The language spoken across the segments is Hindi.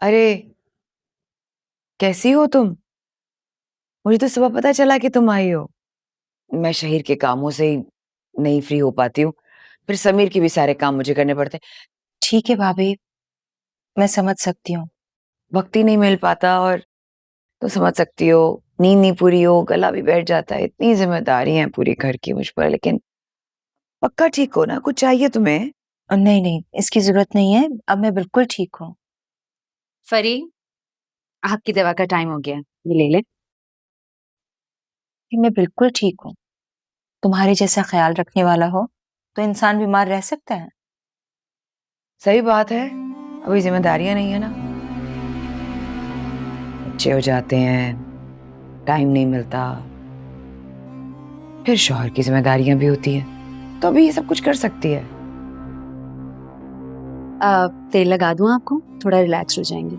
अरे, कैसी हो तुम? मुझे तो सुबह पता चला कि तुम आई हो। मैं शहर के कामों से ही नहीं फ्री हो पाती हूँ। फिर समीर के भी सारे काम मुझे करने पड़ते हैं। ठीक है भाभी, मैं समझ सकती हूँ। वक्त ही नहीं मिल पाता और तो समझ सकती हो, नींद नहीं पूरी हो, गला भी बैठ जाता है। इतनी जिम्मेदारियां हैं पूरे घर की मुझ पर, लेकिन पक्का ठीक हो ना? कुछ चाहिए तुम्हें? नहीं नहीं, इसकी जरूरत नहीं है। अब मैं बिल्कुल ठीक हूँ। फरी, आपकी दवा का टाइम हो गया, ये ले ले। मैं बिल्कुल ठीक हूँ। तुम्हारे जैसा ख्याल रखने वाला हो तो इंसान बीमार रह सकता है? सही बात है, अभी जिम्मेदारियां नहीं है ना। बच्चे हो जाते हैं, टाइम नहीं मिलता, फिर शौहर की जिम्मेदारियां भी होती हैं, तो अभी ये सब कुछ कर सकती है। तेल लगा दूं आपको? थोड़ा रिलैक्स हो जाएंगे।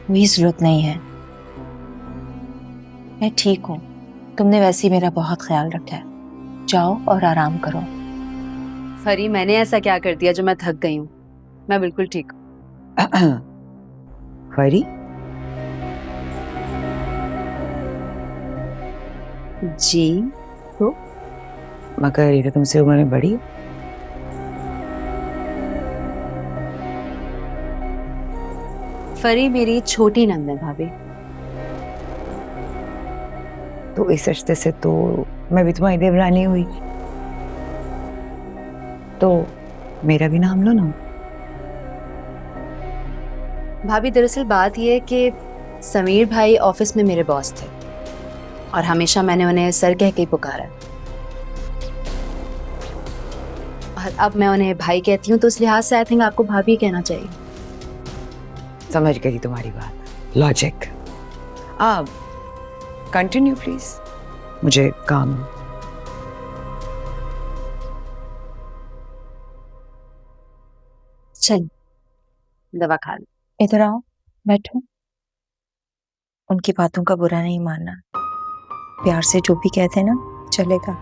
कोई जरूरत नहीं है, मैं ठीक हूँ। तुमने वैसे ही मेरा बहुत ख्याल रखा है। जाओ और आराम करो। फरी, मैंने ऐसा क्या कर दिया जो मैं थक गई हूँ? मैं बिल्कुल ठीक हूँ। फरी, जी? तो मगर ये तो तुमसे उम्र में बड़ी है। फरी मेरी छोटी नंद है भाभी। तो इस रिश्ते से तो मैं भी तुम्हारी देवरानी हुई, तो मेरा भी नाम लो ना। भाभी दरअसल बात यह है कि समीर भाई ऑफिस में मेरे बॉस थे और हमेशा मैंने उन्हें सर कह के ही पुकारा है। और अब मैं उन्हें भाई कहती हूँ, तो इस लिहाज से आई थिंक आपको भाभी कहना चाहिए। समझ गई तुम्हारी बात, लॉजिक। अब कंटिन्यू प्लीज, मुझे काम है। चल, दवा खा लो। इधर आओ, बैठो। उनकी बातों का बुरा नहीं मानना। प्यार से जो भी कहते हैं ना, चलेगा।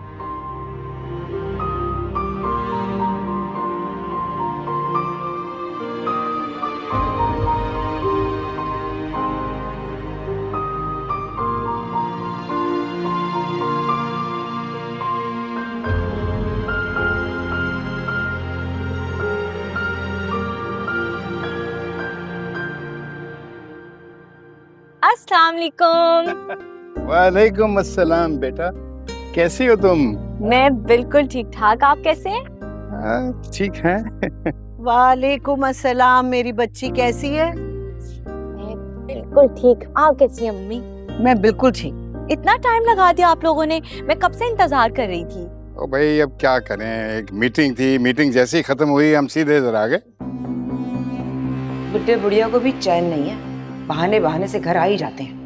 अस्सलाम वालेकुम। वालेकुम अस्सलाम बेटा, कैसी हो तुम? मैं बिल्कुल ठीक ठाक, आप कैसे हैं? ठीक है। वालेकुम अस्सलाम। मेरी बच्ची कैसी है? मैं बिल्कुल ठीक, आप कैसी हैं मम्मी? मैं बिल्कुल ठीक। इतना टाइम लगा दिया आप लोगों ने, मैं कब से इंतजार कर रही थी। ओ भाई, अब क्या करें, एक मीटिंग थी, मीटिंग जैसे ही खत्म हुई हम सीधे इधर आ गए। बुड्ढे बुढ़िया को भी चैन नहीं है, बहाने बहाने से घर आ ही जाते हैं।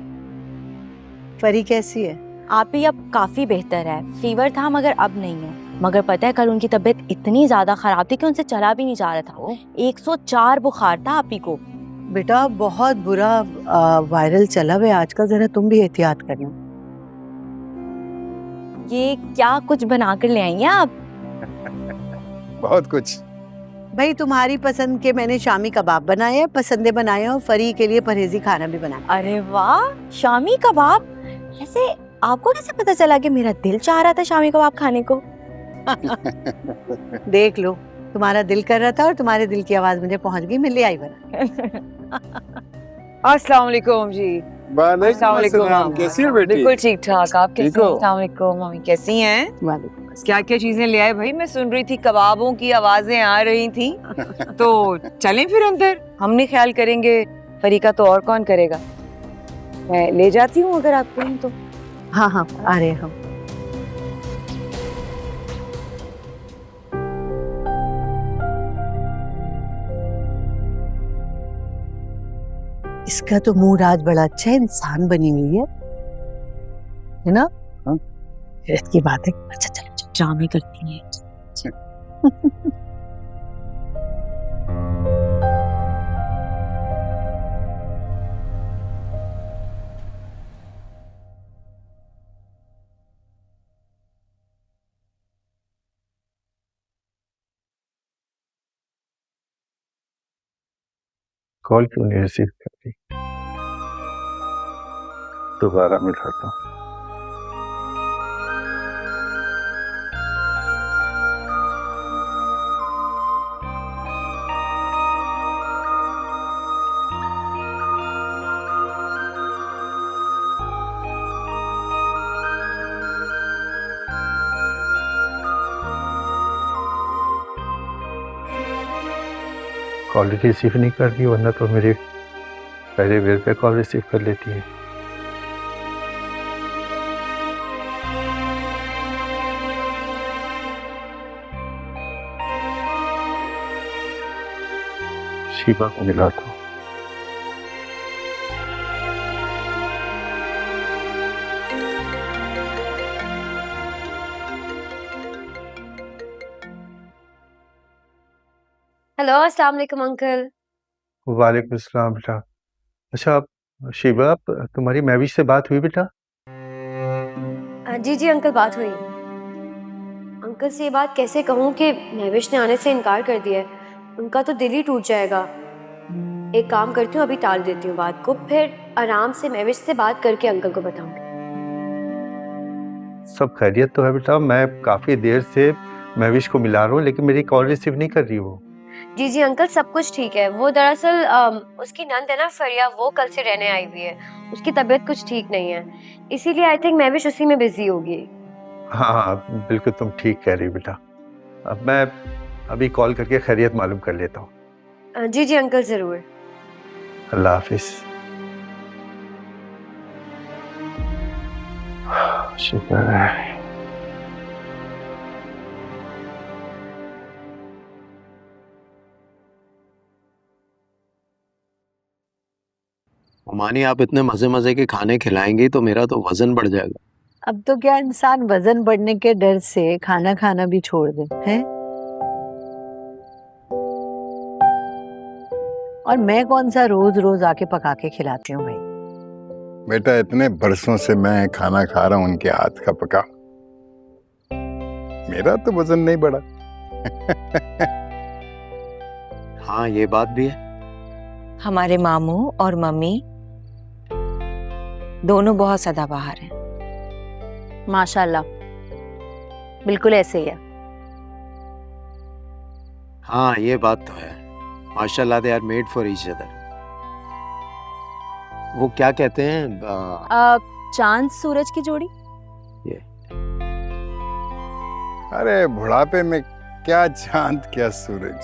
फरी कैसी है? आप भी अब काफी बेहतर है। फीवर था मगर अब नहीं है। मगर पता है कल उनकी तबीयत इतनी ज्यादा खराब थी कि उनसे चला भी नहीं जा रहा था। 104 बुखार था आपी को। बेटा बहुत बुरा वायरल चला हुआ है आजकल, जरा तुम भी एहतियात करना। ये क्या कुछ बना कर ले आई हैं आप? बहुत कुछ। भाई तुम्हारी पसंद के मैंने शामी कबाब बनाए हैं, पसंदे बनाए हैं, और फरी के लिए परहेजी खाना भी बनाया। अरे वाह, शामी कबाब। ऐसे आपको कैसे पता चला कि मेरा दिल चाह रहा था शामी कबाब खाने को? देख लो, तुम्हारा दिल कर रहा था और तुम्हारे दिल की आवाज मुझे पहुंच गई, मैं ले आई बना। अस्सलाम वालेकुम जी। वालेकुम अस्सलाम, मामा। कैसी हो बेटी? बिल्कुल ठीक ठाक, आप कैसी ठीक हो? हैं? अस्सलाम वालेकुम मम्मी, कैसी हैं? वालेकुम। क्या क्या चीजें ले आए भाई? मैं सुन रही थी कबाबों की आवाजें आ रही थी। तो चलें फिर अंदर, हम नहीं ख्याल करेंगे फरी का तो और कौन करेगा। मैं ले जाती हूँ अगर आप कहें तो। हाँ हाँ, आ रहे हैं हम। इसका तो मूड आज बड़ा अच्छा है, इंसान बनी हुई है ना? हाँ। फिर की बात है। अच्छा चलो, ड्रामे करती है। कॉल क्यों नहीं रिसीव करती? दोबारा मिलाता हूँ। कॉल रिसीव नहीं कर रही, वरना तो मेरे पहले बेर पे कॉल रिसीव कर लेती है। शिवा को मिलाता हूँ। हेलो अस्सलाम वालेकुम अंकल। वालेकुम अस्सलाम बेटा। अच्छा शिवा, तुम्हारी महविश से बात हुई बेटा? जी जी अंकल, बात हुई। अंकल से ये बात कैसे कहूँ कि महविश ने आने से इनकार कर दिया है। उनका तो दिल ही टूट जाएगा। एक काम करती हूँ, अभी टाल देती हूँ बात को, फिर आराम से महविश से बात करके अंकल को बताऊंगी। सब खैरियत तो है बेटा? मैं काफी देर से महविश को मिला रहा हूँ, लेकिन मेरी कॉल रिसीव नहीं कर रही वो। जी जी अंकल, सब कुछ ठीक है। वो दरअसल उसकी नंद है ना फरिया, वो कल से रहने आई हुई है। उसकी तबीयत कुछ ठीक नहीं है, इसीलिए आई थिंक महविश उसी में बिजी होगी। हाँ बिल्कुल, तुम ठीक कह रही हो बेटा। अब मैं अभी कॉल करके खैरियत मालूम कर लेता हूँ। जी जी अंकल, जरूर। अल्लाह हाफिज। शुक्र है। मानी, आप इतने मजे मजे के खाने खिलाएंगी तो मेरा तो वजन बढ़ जाएगा। अब तो क्या इंसान वजन बढ़ने के डर से खाना खाना भी छोड़ दे है? और मैं कौन सा रोज रोज आके पका के खिलाती हूँ भाई। बेटा इतने बरसों से मैं खाना खा रहा हूँ उनके हाथ का पका, मेरा तो वजन नहीं बढ़ा। हाँ ये बात भी है। हमारे मामू और मम्मी दोनों बहुत सदाबहार हैं। माशाल्लाह, बिल्कुल ऐसे ही है। हाँ ये बात तो है। माशाल्लाह, they are made for each other. वो क्या कहते हैं, चांद सूरज की जोड़ी। अरे बुढ़ापे में क्या चांद क्या सूरज,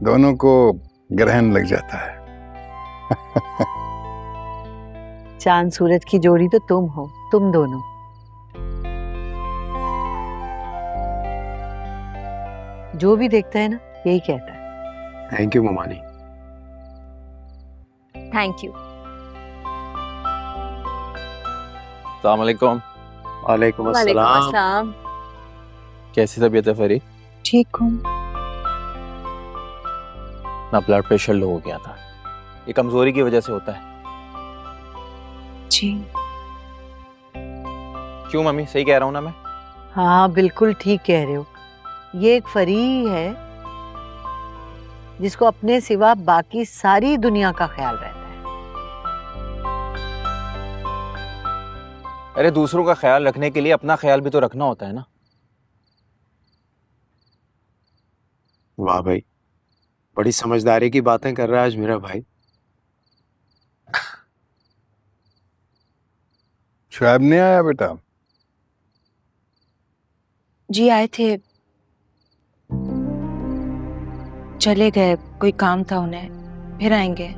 दोनों को ग्रहण लग जाता है। चांद सूरज की जोड़ी तो तुम हो, तुम दोनों। जो भी देखता है ना यही कहता है। थैंक यू ममानी। Thank you. अस्सलाम वालेकुम। वालेकुम अस्सलाम। कैसी तबीयत है फरी? ठीक हूँ। ना ब्लड प्रेशर लो हो गया था, ये कमजोरी की वजह से होता है। जी। क्यों मम्मी, सही कह रहा हूँ ना मैं? हाँ बिल्कुल ठीक कह रहे हो। ये एक फरी है जिसको अपने सिवा बाकी सारी दुनिया का ख्याल रहता है। अरे दूसरों का ख्याल रखने के लिए अपना ख्याल भी तो रखना होता है ना। वाह भाई, बड़ी समझदारी की बातें कर रहा है आज मेरा भाई। शुएब नहीं आया बेटा? जी आए थे, चले गए, कोई काम था उन्हें, फिर आएंगे।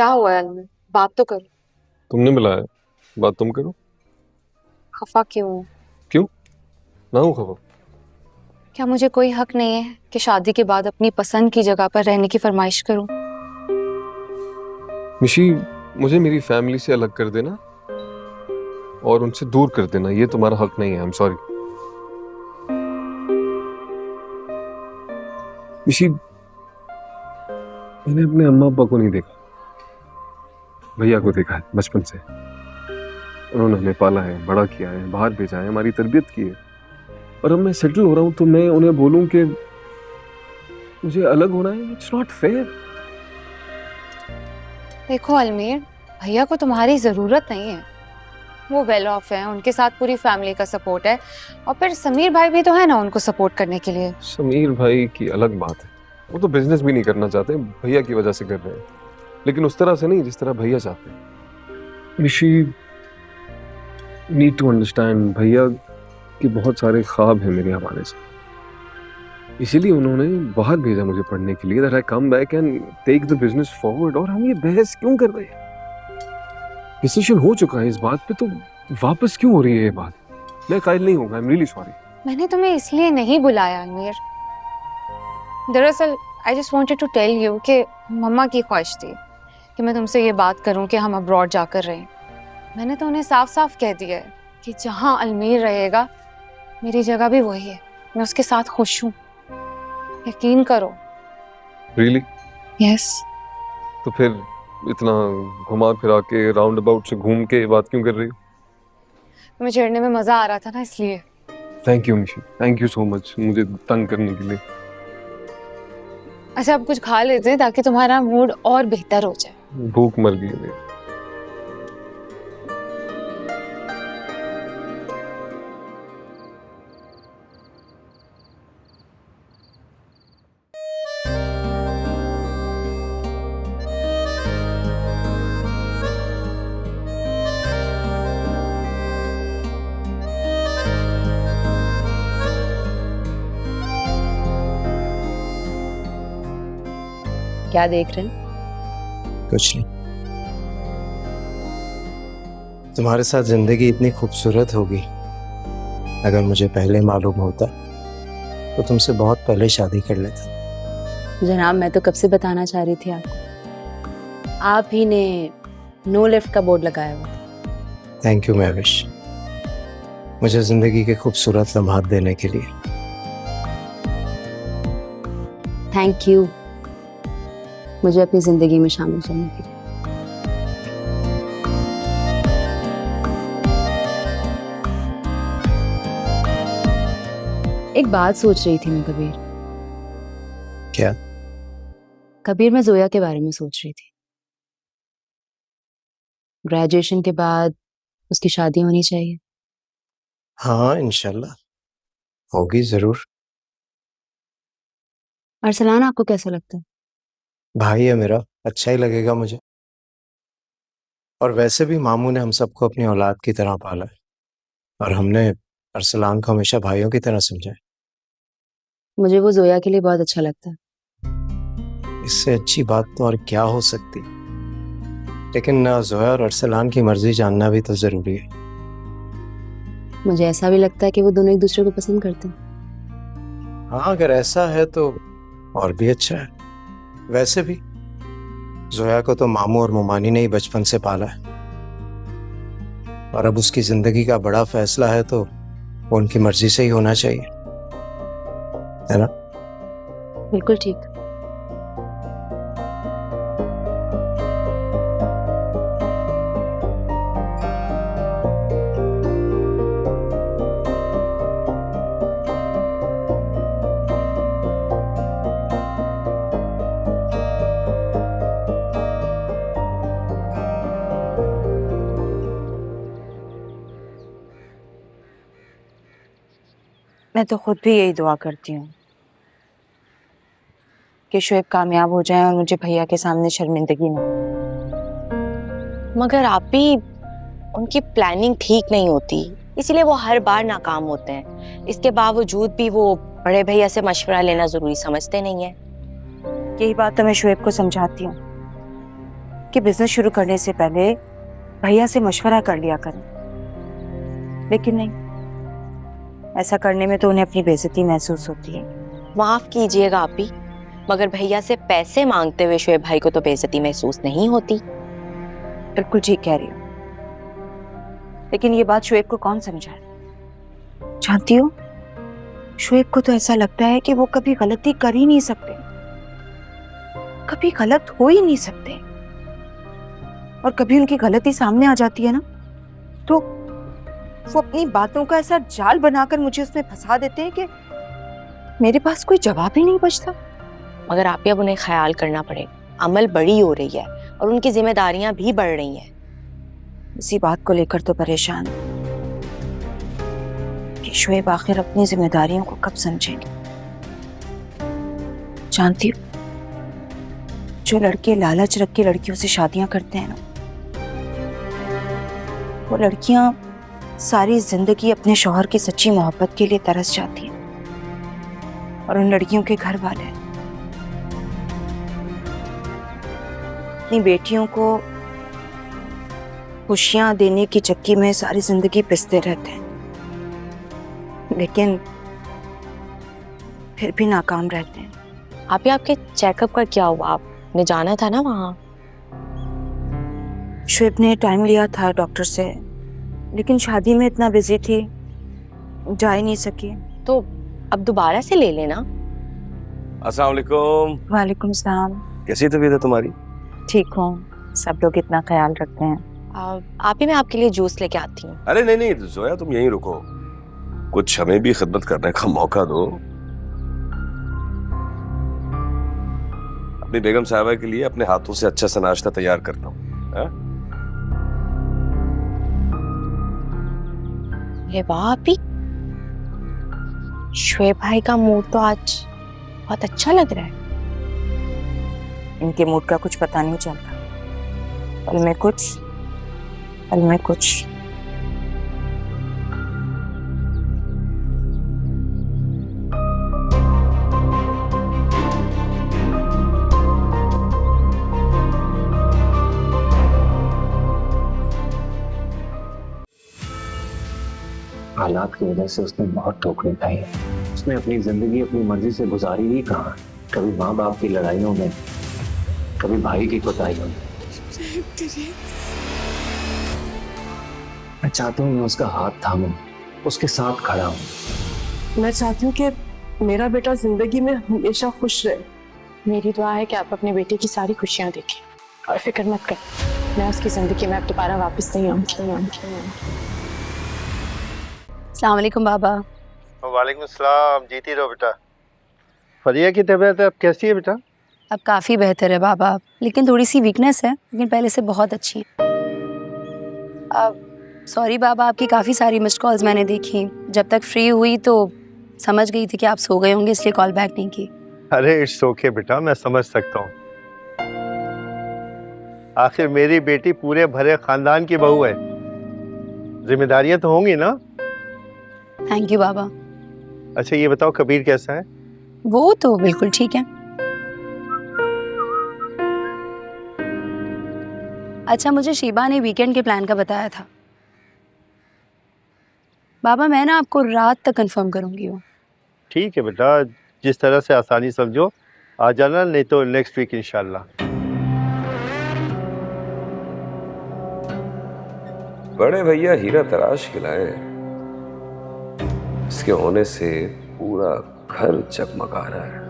क्या हुआ है अलमीर? बात तो करो। तुमने बुलाया, बात तुम करो। खफा क्यों हो? क्यों ना हो खबर? क्या मुझे कोई हक नहीं है कि शादी के बाद अपनी पसंद की जगह पर रहने की फरमाइश करूं? निशी, मुझे मेरी फैमिली से अलग कर देना और उनसे दूर कर देना, ये तुम्हारा हक नहीं है। आई एम सॉरी निशी, मैंने अपने अम्मा अब्बा को नहीं देखा, भैया को देखा है बचपन से। उन्होंने हमें पाला है, बड़ा किया है, बाहर भेजा है, हमारी तरबियत की है। और अब मैं सेटल हो रहा हूं तो मैं उन्हें बोलूं कि मुझे अलग होना है? It's not fair. देखो अलमीर, भैया को तुम्हारी जरूरत नहीं है, वो वेल ऑफ है, उनके साथ पूरी फैमिली का सपोर्ट है, और फिर समीर भाई भी तो है ना उनको सपोर्ट करने के लिए। समीर भाई की अलग बात है, वो तो बिजनेस भी नहीं करना चाहते, भैया की वजह से कर रहे हैं, लेकिन उस तरह से नहीं जिस तरह भैया चाहते हैं। ऋषि, नीड टू अंडरस्टैंड, भैया के बहुत सारे ख्वाब हैं मेरे हवाले से, इसीलिए उन्होंने बाहर भेजा मुझे पढ़ने के लिए, that I come back and take the business forward. और हम ये बहस क्यों कर रहे हैं? डिसीजन हो चुका है इस बात पे, तो वापस क्यों हो रही है ये बात? मैं कायल नहीं होगा, आई एम रियली सॉरी। मैंने तुम्हें इसलिए नहीं बुलाया अलमीर, दरअसल I just wanted to tell you कि मम्मा की ख्वाहिश थी कि मैं तुमसे ये बात करूं कि हम अब्रॉड जाकर रहें। मैंने तो उन्हें साफ साफ कह दिया है कि जहां अलमीर रहेगा मेरी जगह भी वही है, मैं उसके साथ खुश हूँ, यकीन करो। रियली? यस। तो फिर इतना घुमा फिरा के राउंड अबाउट से घूम के बात क्यों कर रही हो? तुम्हें छेड़ने में मजा आ रहा था ना, इसलिए। Thank you Nishi, thank you so much मुझे तंग करने के लिए। अच्छा, अब कुछ खा लेते हैं ताकि तुम्हारा मूड और बेहतर हो जाए। भूख मर गई है। क्या देख रहे हैं? कुछ नहीं। तुम्हारे साथ जिंदगी इतनी खूबसूरत होगी, अगर मुझे पहले मालूम होता तो तुमसे बहुत पहले शादी कर लेता। जनाब, मैं तो कब से बताना चाह रही थी आपको, आप ही ने नो लिफ्ट का बोर्ड लगाया हुआ था। थैंक यू महविश, मुझे जिंदगी के खूबसूरत लम्हात देने के लिए। थैंक यू मुझे अपनी जिंदगी में शामिल करने के लिए। एक बात सोच रही थी मैं कबीर। क्या? कबीर, मैं जोया के बारे में सोच रही थी। ग्रेजुएशन के बाद उसकी शादी होनी चाहिए। हाँ, इंशाल्लाह होगी जरूर। अरसलान, आपको कैसा लगता है? भाई है मेरा, अच्छा ही लगेगा मुझे। और वैसे भी मामू ने हम सबको अपनी औलाद की तरह पाला है, और हमने अरसलान को हमेशा भाइयों की तरह समझा है। मुझे वो जोया के लिए बहुत अच्छा लगता है। इससे अच्छी बात तो और क्या हो सकती, लेकिन जोया और अरसलान की मर्जी जानना भी तो जरूरी है। मुझे ऐसा भी लगता है कि वो दोनों एक दूसरे को पसंद करते हैं। हाँ, अगर ऐसा है तो और भी अच्छा है। वैसे भी जोया को तो मामू और मुमानी ने ही बचपन से पाला है, और अब उसकी जिंदगी का बड़ा फैसला है तो वो उनकी मर्जी से ही होना चाहिए, है ना? बिल्कुल ठीक। मैं तो खुद भी यही दुआ करती हूँ कि शोएब कामयाब हो जाए और मुझे भैया के सामने शर्मिंदगी ना हो। मगर आप भी, उनकी प्लानिंग ठीक नहीं होती, इसीलिए वो हर बार नाकाम होते हैं। इसके बावजूद भी वो बड़े भैया से मशवरा लेना जरूरी समझते नहीं है। यही बात तो मैं शोएब को समझाती हूँ, कि बिजनेस शुरू करने से पहले भैया से मशवरा कर लिया करें, लेकिन नहीं, ऐसा करने में तो उन्हें अपनी बेइज्जती महसूस होती है। माफ कीजिएगा आपी, मगर भैया से पैसे मांगते हुए शोएब भाई को तो बेइज्जती महसूस नहीं होती। बिल्कुल ठीक कह रही हो, लेकिन ये बात शोएब को कौन समझाए? जानती हो, शोएब को तो ऐसा लगता है कि वो कभी गलती कर ही नहीं सकते, कभी गलत हो ही नहीं सकते, और कभी उनकी गलती सामने आ जाती है ना, तो वो अपनी बातों का ऐसा जाल बनाकर मुझे उसमें फंसा देते हैं कि मेरे पास कोई जवाब ही नहीं बचता। मगर आपी अब उन्हें ख्याल करना पड़ेगा, अमल बड़ी हो रही है और उनकी जिम्मेदारियां भी बढ़ रही हैं। इसी बात को लेकर तो परेशान हूं कि शोएब आखिर अपनी जिम्मेदारियों को कब समझेंगे। जानती हो, जो लड़के लालच रख के लड़कियों से शादियां करते हैं ना, वो लड़कियां सारी जिंदगी अपने शौहर की सच्ची मोहब्बत के लिए तरस जाती हैं, और उन लड़कियों के घर वाले अपनी बेटियों को खुशियां देने की चक्की में सारी जिंदगी पिसते रहते हैं, लेकिन फिर भी नाकाम रहते हैं। आपी आपके चेकअप का क्या हुआ? आपने जाना था ना वहाँ? शोएब ने टाइम लिया था डॉक्टर से, लेकिन शादी में इतना बिजी थी, जा ही नहीं सकी। तो अब दोबारा से ले लेना। अस्सलाम वालेकुम। वालेकुम सलाम। कैसी तबीयत है तुम्हारी? ठीक हूँ, सब लोग इतना ख्याल रखते हैं। आप ही मैं आपके लिए जूस लेके आती हूँ। अरे नहीं नहीं जोया, तुम यहीं रुको, कुछ हमें भी खिदमत करने का मौका दो। अपनी बेगम साहिबा के लिए अपने हाथों से अच्छा सा नाश्ता तैयार करता हूँ। अरे वाह आपी, शोएब भाई का मूड तो आज बहुत अच्छा लग रहा है। इनके मूड का कुछ पता नहीं चलता, पल में कुछ, पल में कुछ। हालात की वजह से उसने बहुत ठोकरें खाई है। उसने अपनी जिंदगी अपनी मर्जी से गुजारी ही कहाँ, कभी माँ बाप की लड़ाइयों में, कभी भाई की कोताहियों में। मैं चाहता हूँ मैं उसका हाथ थामूं, उसके साथ खड़ा हूँ। मैं चाहती हूँ कि मेरा बेटा जिंदगी में हमेशा खुश रहे। मेरी दुआ है कि आप अपने बेटे की सारी खुशियाँ देखें, और फिक्र मत कर, मैं उसकी जिंदगी में अब दोबारा वापस नहीं आऊँगी। अस्सलाम वालेकुम बाबा। वालेकुम सलाम। जीती रहो बेटा। फरिया की तबीयत अब कैसी है बेटा? अब काफ़ी बेहतर है बाबा, लेकिन थोड़ी सी वीकनेस है, लेकिन पहले से बहुत अच्छी है। अब सॉरी बाबा, आपकी काफ़ी सारी मिस्ड कॉल्स मैंने देखी, जब तक फ्री हुई तो समझ गई थी कि आप सो गए होंगे, इसलिए कॉल बैक नहीं की। अरे इट्स ओके बेटा, मैं समझ सकता हूँ। आखिर मेरी बेटी पूरे भरे खानदान की बहू है, जिम्मेदारियां तो होंगी ना। थैंक यू बाबा। अच्छा ये बताओ, कबीर कैसा है? वो तो बिल्कुल ठीक है। अच्छा, मुझे शीबा ने वीकेंड के प्लान का बताया था बाबा, मैं ना आपको रात तक कंफर्म करूंगी। वो ठीक है बेटा, जिस तरह से आसानी समझो आ जाना, नहीं तो नेक्स्ट वीक इंशाल्लाह। बड़े भैया हीरा तराश के लाए, इसके होने से पूरा घर जगमगा रहा है।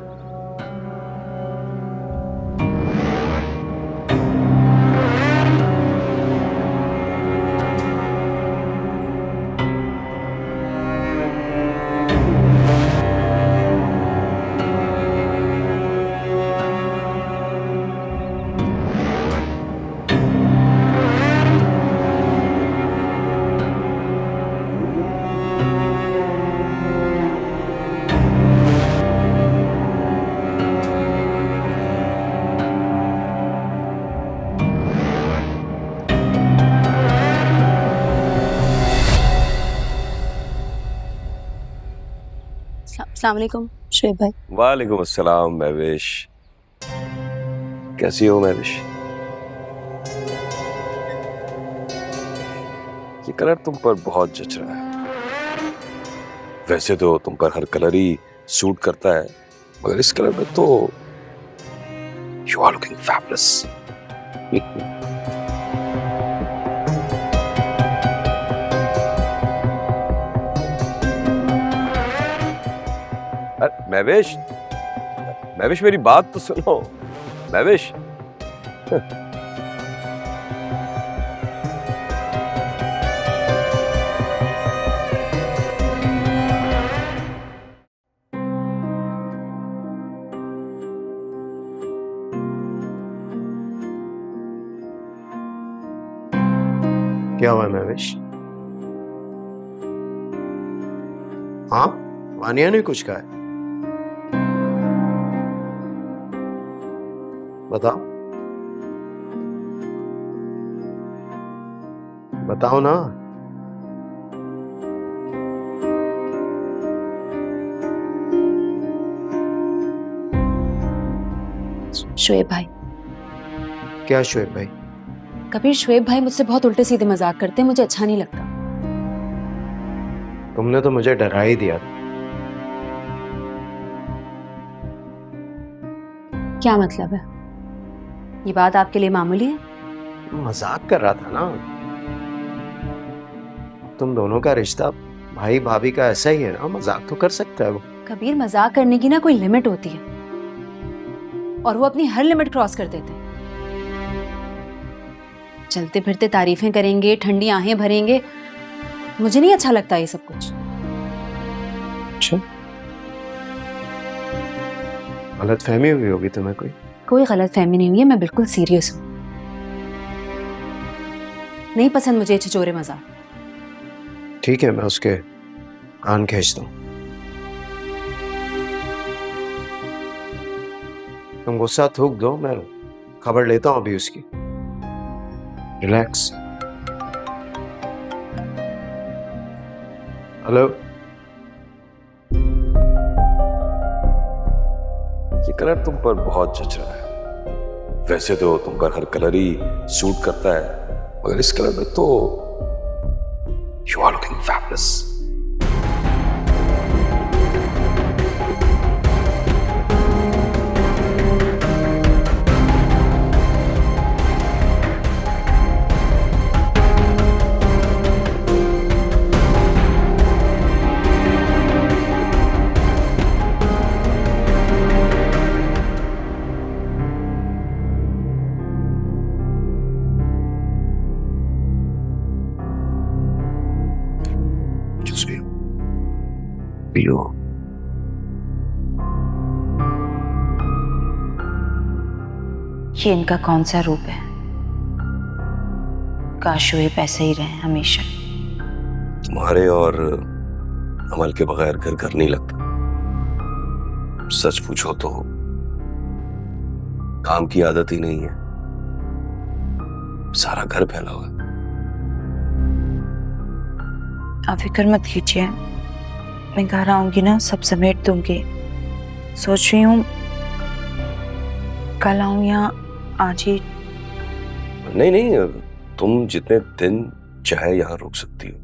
अस्सलाम वालेकुम शोएब भाई। वालेकुम अस्सलाम महविश। कैसी हो महविश? ये कलर तुम पर बहुत जच रहा है। वैसे तो तुम पर हर कलर ही सूट करता है, मगर इस कलर में तो you are looking fabulous. Mahvesh, Mahvesh मेरी बात तो सुनो। महवेश, क्या हुआ महवेश? हाँ, वानिया ने कुछ कहा है? बताओ, बताओ ना। शोएब भाई, क्या शोएब भाई? कबीर, शोएब भाई मुझसे बहुत उल्टे सीधे मजाक करते हैं, मुझे अच्छा नहीं लगता। तुमने तो मुझे डरा ही दिया था। क्या मतलब है? ये बात आपके लिए मामूली है? मजाक कर रहा था ना। तुम दोनों का रिश्ता भाई भाभी का ऐसा ही है ना, मजाक तो कर सकता है वो। कबीर, मजाक करने की ना कोई लिमिट होती है, और वो अपनी हर लिमिट क्रॉस कर देते हैं। चलते फिरते तारीफें करेंगे, ठंडी आहें भरेंगे, मुझे नहीं अच्छा लगता ये सब कुछ। अच्छा, गलत फहमी हुई होगी तुम्हें कोई? कोई गलत फहमी नहीं हुई है, मैं बिल्कुल सीरियस हूँ। नहीं पसंद मुझे छिछोरे मजाक। ठीक है, मैं उसके कान खींचता हूँ। तुम गुस्सा थूक दो, मैं खबर लेता हूँ अभी उसकी। रिलैक्स। हेलो। ये कलर तुम पर बहुत जच रहा है। वैसे तो तुम पर हर कलर ही सूट करता है, मगर इस कलर में तो you are looking fabulous. Juice पियो, पियो। ये इनका कौन सा रूप है? काश वे पैसे ही रहे हमेशा। तुम्हारे और अमल के बगैर घर घर नहीं लगता। सच पूछो तो काम की आदत ही नहीं है, सारा घर फैला हुआ है। आप फिक्र मत कीजिए, मैं घर आऊंगी ना सब समेट दूंगी। सोच रही हूँ कल आऊं या आज ही। नहीं नहीं, तुम जितने दिन चाहे यहाँ रुक सकती हो,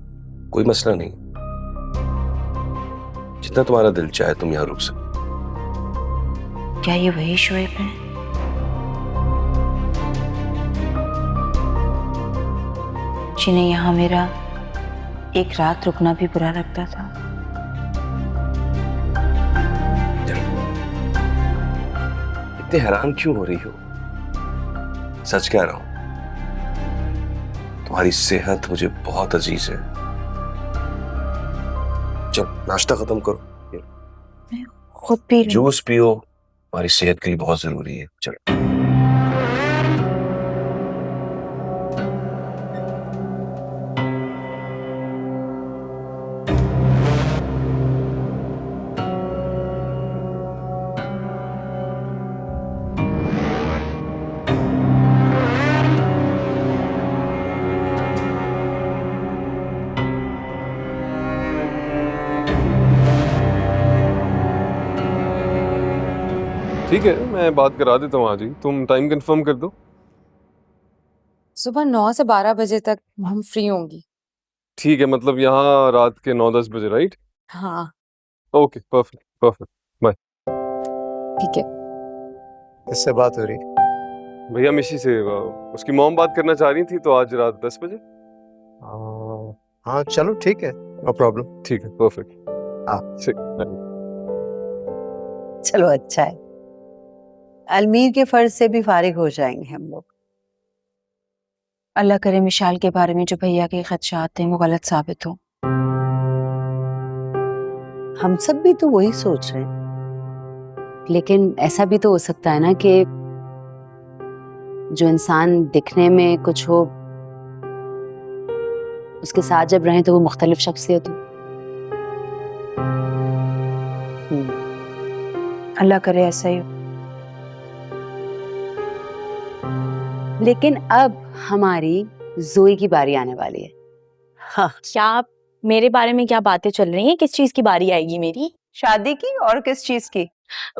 कोई मसला नहीं। जितना तुम्हारा दिल चाहे तुम यहाँ रुक सकते हो। क्या ये वही शोएब है? जिन्हें यहाँ मेरा एक रात रुकना भी बुरा लगता था। इतने हैरान क्यों हो रही हो? सच कह रहा हूं, तुम्हारी सेहत मुझे बहुत अजीज है। चल नाश्ता खत्म करो, मैं खुद पी लूं। जूस पियो, तुम्हारी सेहत के लिए बहुत जरूरी है। चल। ठीक है, मैं बात करा देता हूँ आज ही। तुम टाइम कंफर्म कर दो। सुबह 9 से 12 बजे तक हम फ्री होंगी। ठीक है, मतलब यहाँ रात के 9-10 बजे, राइट? हाँ ओके, परफेक्ट परफेक्ट। ठीक है। किससे बात हो रही? भैया मिशी से उसकी मॉम बात करना चाह रही थी, तो आज रात 10 बजे। हाँ चलो ठीक है, नो प्रॉब्लम। ठीक है, परफेक्ट। हाँ चलो अच्छा है, अलमीर के फर्ज से भी फारिग हो जाएंगे हम लोग। अल्लाह करे मिशाल के बारे में जो भैया के खदशात हैं वो गलत साबित हो। हम सब भी तो वही सोच रहे हैं। लेकिन ऐसा भी तो हो सकता है ना कि जो इंसान दिखने में कुछ हो, उसके साथ जब रहें तो वो मुख्तलिफ शख्सियत हो। अल्लाह करे ऐसा ही हो। लेकिन अब हमारी जोई की बारी आने वाली है। हाँ, क्या आप मेरे बारे में क्या बातें चल रही हैं? किस चीज की बारी आएगी मेरी? शादी की और किस चीज की?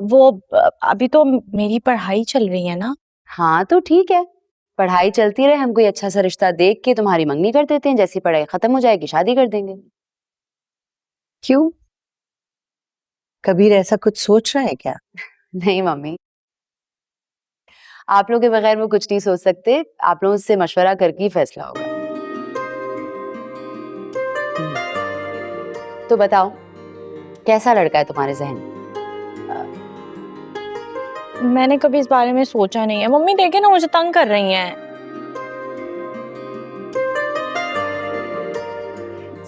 वो अभी तो मेरी पढ़ाई चल रही है ना। हाँ तो ठीक है, पढ़ाई चलती रहे, हम कोई अच्छा सा रिश्ता देख के तुम्हारी मंगनी कर देते हैं, जैसी पढ़ाई खत्म हो जाएगी शादी कर देंगे। क्यों, कबीर ऐसा कुछ सोच रहा है क्या? नहीं मम्मी, आप लोगों के बगैर वो कुछ नहीं सोच सकते, आप लोगों से मशवरा करके ही फैसला होगा। तो बताओ कैसा लड़का है तुम्हारे जहन में? मैंने कभी इस बारे में सोचा नहीं है। मम्मी देखे ना, मुझे तंग कर रही हैं।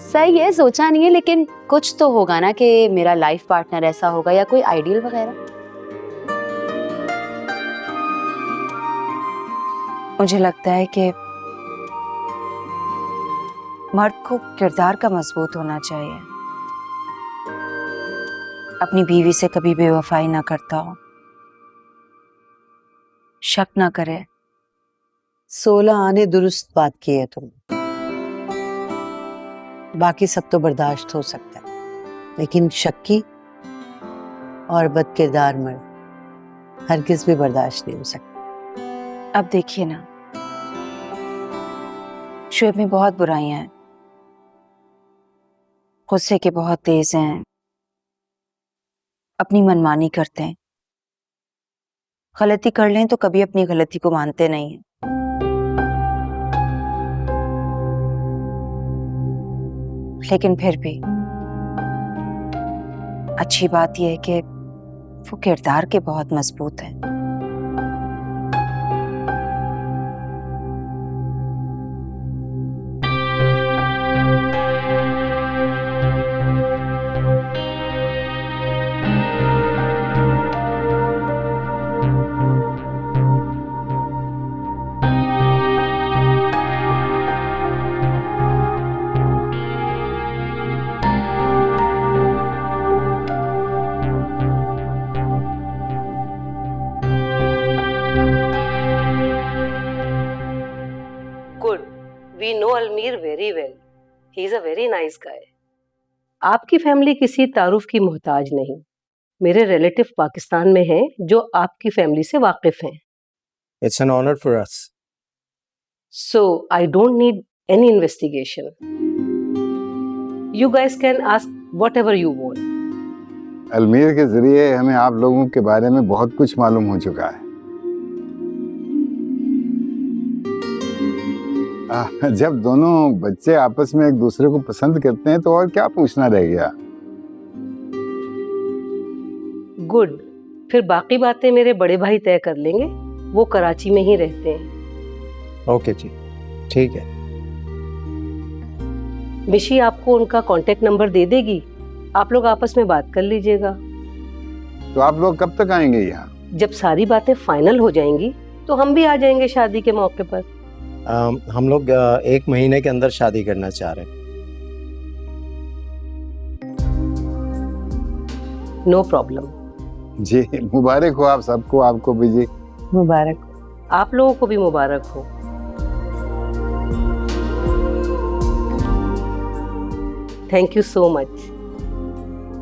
सही है, सोचा नहीं है, लेकिन कुछ तो होगा ना कि मेरा लाइफ पार्टनर ऐसा होगा या कोई आइडियल वगैरह। मुझे लगता है कि मर्द को किरदार का मजबूत होना चाहिए, अपनी बीवी से कभी बेवफाई ना करता हो, शक ना करे। 16 आने दुरुस्त बात की है तुम। बाकी सब तो बर्दाश्त हो सकता है, लेकिन शक्की और बदकिरदार मर्द हरगिज भी बर्दाश्त नहीं हो सकता। अब देखिए ना, शुएब में बहुत बुराइयां हैं, गुस्से के बहुत तेज हैं, अपनी मनमानी करते हैं, गलती कर लें तो कभी अपनी गलती को मानते नहीं हैं। लेकिन फिर भी अच्छी बात यह है कि वो किरदार के बहुत मजबूत हैं। We know Almir very well. He is a very nice guy. आपकी फैमिली किसी तारुफ की मोहताज नहीं। मेरे रिलेटिव पाकिस्तान में हैं जो आपकी फैमिली से वाकिफ हैं। It's an honor for us. So I don't need any investigation. You guys can ask whatever you want. अलमीर के जरिए हमें आप लोगों के बारे में बहुत कुछ मालूम हो चुका है। जब दोनों बच्चे आपस में एक दूसरे को पसंद करते हैं तो और क्या पूछना रह गया। गुड, फिर बाकी बातें मेरे बड़े भाई तय कर लेंगे, वो कराची में ही रहते हैं। ओके जी, ठीक है। मिशी आपको उनका कांटेक्ट नंबर दे देगी, आप लोग आपस में बात कर लीजिएगा। तो आप लोग कब तक आएंगे यहाँ? जब सारी बातें फाइनल हो जाएंगी तो हम भी आ जाएंगे शादी के मौके पर। हम लोग 1 महीने के अंदर शादी करना चाह रहे हैं। No problem. जी मुबारक हो आप सबको, आपको भी जी मुबारक। आप लोगों को भी मुबारक हो। Thank you so much.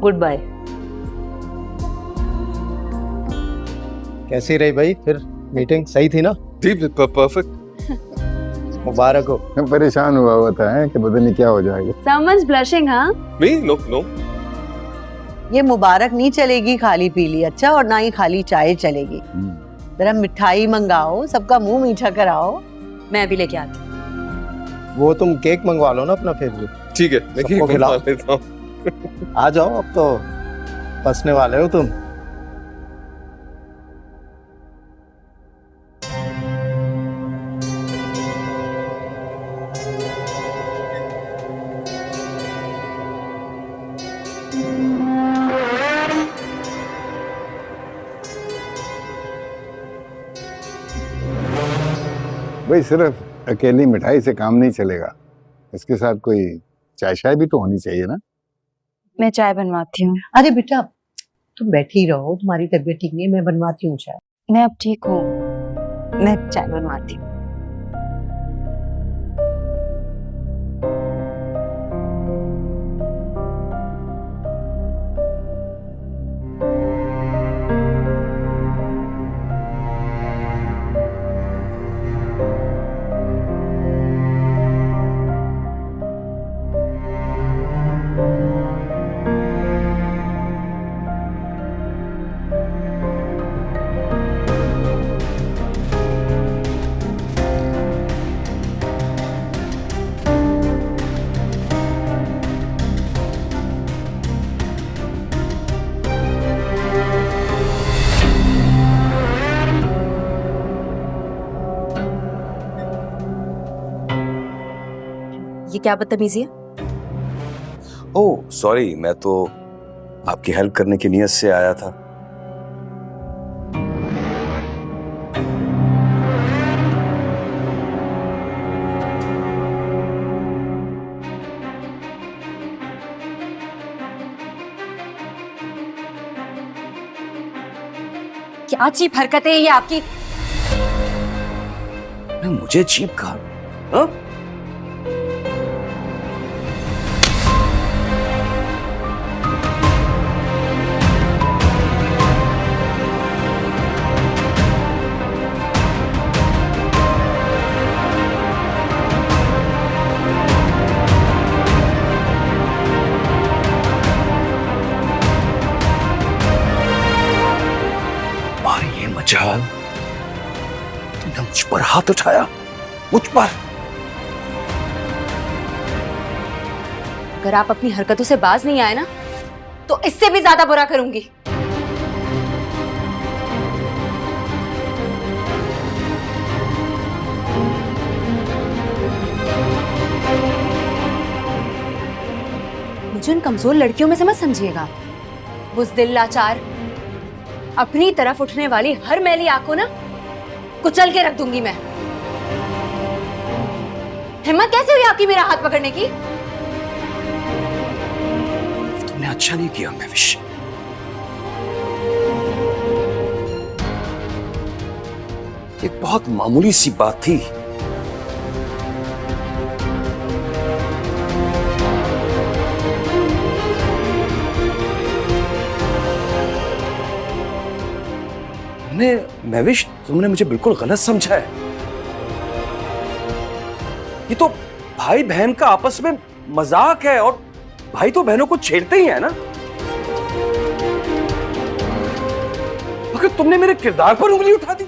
Goodbye. कैसी रही भाई फिर मीटिंग? सही थी ना? ठीक, परफेक्ट। मुबारक हो। मैं परेशान हुआ होता है कि पता नहीं क्या हो जाएगा। Someone's blushing, huh? Me? No, no. ये मुबारक नहीं चलेगी खाली पीली, अच्छा, और ना ही खाली चाय चलेगी। जरा मिठाई मंगाओ, सबका मुंह मीठा कराओ। मैं अभी लेके आती हूँ। वो तुम केक मंगवा लो ना अपना फेवरेट। ठीक है, मैं सबको केक खिलाओ। मंगवा लेता हूँ। आ जाओ, अब तो फंसने वाले हो तुम। भाई सिर्फ अकेली मिठाई से काम नहीं चलेगा, इसके साथ कोई चाय शाय भी तो होनी चाहिए ना। मैं चाय बनवाती हूँ। अरे बेटा, तुम बैठी रहो, तुम्हारी तबीयत ठीक नहीं है, मैं बनवाती हूँ चाय। मैं अब ठीक हूँ, मैं चाय बनवाती हूँ। ये क्या बदतमीजी है? ओह सॉरी, मैं तो आपकी हेल्प करने की नीयत से आया था। क्या चीप हरकत है ये आपकी? मुझे चीप कहा? हाँ? मजाल, तुमने मुझ पर हाथ उठाया, मुझ पर। अगर आप अपनी हरकतों से बाज नहीं आए ना, तो इससे भी ज्यादा बुरा करूंगी। मुझे उन कमजोर लड़कियों में से मत समझिएगा। बुज़दिल, लाचार, अपनी तरफ उठने वाली हर मैली आंख को ना कुचल के रख दूंगी मैं। हिम्मत कैसे हुई आपकी मेरा हाथ पकड़ने की? तुमने अच्छा नहीं किया महविश। एक बहुत मामूली सी बात थी। महविश, तुमने मुझे बिल्कुल गलत समझा है। ये तो भाई बहन का आपस में मजाक है, और भाई तो बहनों को छेड़ते ही है ना। मगर तुमने मेरे किरदार पर उंगली उठा दी।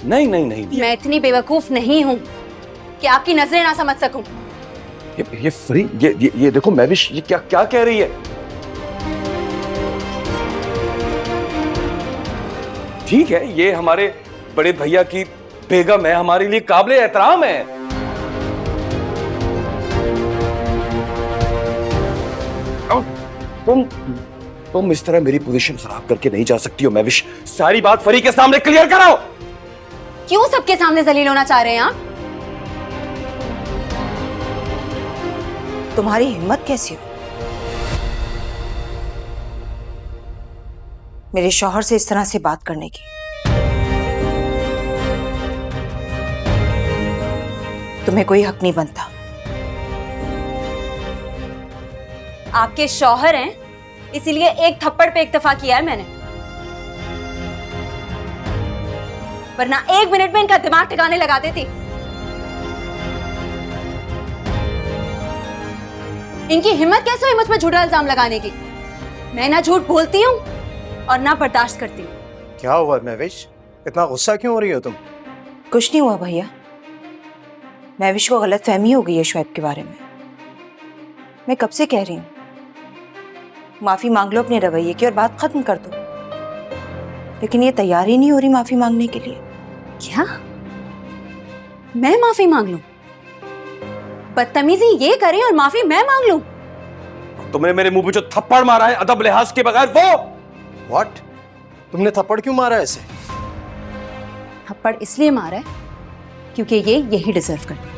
नहीं नहीं नहीं, मैं इतनी बेवकूफ नहीं हूं कि आपकी नजरें ना समझ सकूं। ये फ्री, ये देखो महविश, ये क्या क्या कह रही है। ठीक है, ये हमारे बड़े भैया की बेगम है, हमारे लिए काबिले एहतराम है। तुम इस तरह मेरी पोजीशन खराब करके नहीं जा सकती हो महविश। सारी बात फरी के सामने क्लियर कराओ। क्यों सबके सामने जलील होना चाह रहे हैं आप? तुम्हारी हिम्मत कैसी हो मेरे शौहर से इस तरह से बात करने की? तुम्हें कोई हक नहीं बनता। आपके शौहर हैं, इसीलिए एक थप्पड़ पे इक्तफा किया है मैंने, वरना एक मिनट में इनका दिमाग ठिकाने लगा देती। इनकी हिम्मत कैसे हुई मुझ पर झूठा इल्जाम लगाने की? मैं ना झूठ बोलती हूँ और ना बर्दाश्त करती हूँ। क्या हुआ महविश, इतना गुस्सा क्यों हो रही हो तुम? कुछ नहीं हुआ भैया, महविश को गलत फहमी हो गई है शुएब के बारे में। मैं कब से कह रही हूँ माफी मांग लो अपने रवैये की और बात खत्म कर दो, लेकिन ये तैयार ही नहीं हो रही माफी मांगने के लिए। क्या मैं माफी मांग लूं? बदतमीजी ये करे और माफी मैं मांग लूं? तुमने मेरे मुंह पे जो थप्पड़ मारा है अदब लिहाज के बगैर, वो व्हाट? तुमने थप्पड़ क्यों मारा ऐसे? थप्पड़ इसलिए मारा है क्योंकि ये यही डिजर्व करती है।